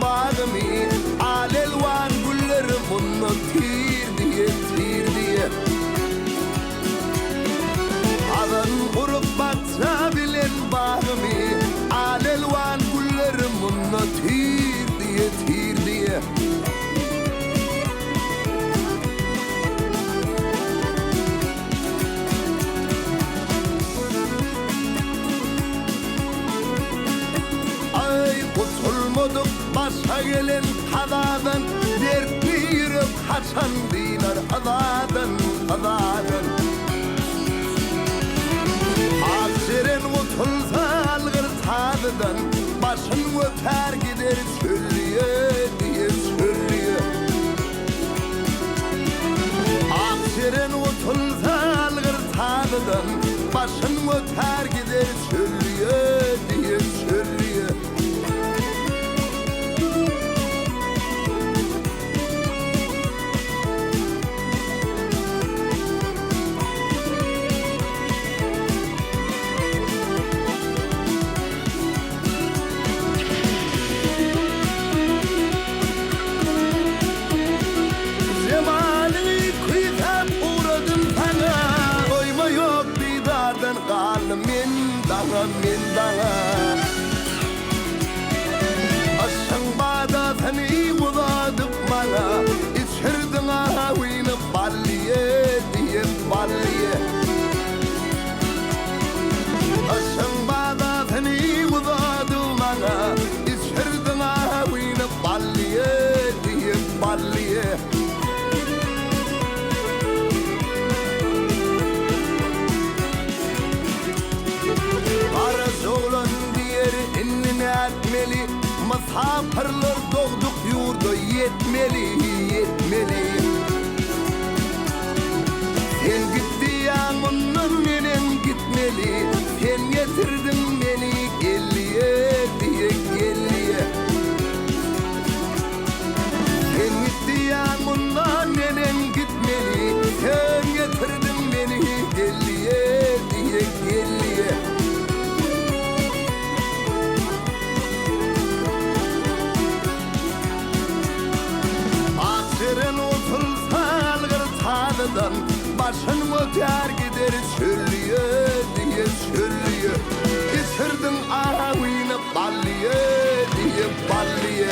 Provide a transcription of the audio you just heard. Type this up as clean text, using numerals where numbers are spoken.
bağımı al elvan güllerim onu tir diye Adan kurup baksa bilen bağımı al elvan güllerim onu tir diye Kurtulmadık başa gelen hadadan Dertli yürüp kaçan diler hadadan Akseren kurtulsa algır tadıdan Başın öter gider söylüyor diye söylüyor Akseren kurtulsa algır tadıdan Başın öter gider söylüyor diye söylüyor min dağa Aşın bağda seni uzadıp bana İçirdin ağabeyini balliye diye balliye Aşın bağda seni uzadıp bana İçirdin ağabeyini balliye diye balliye Etmeli, misafirler doğduk yurda yetmeli Sen gittiyan ondan menem gitmeli Sen getirdin beni gelliye diye gelliye Sen gittiyan ondan menem gitmeli Sen getirdin beni gelliye diye gelliye Akseren otursa algır tanıdan Başın öter gider söylüyor diye söylüyor Getirdin ağabeyini balliye diye balliye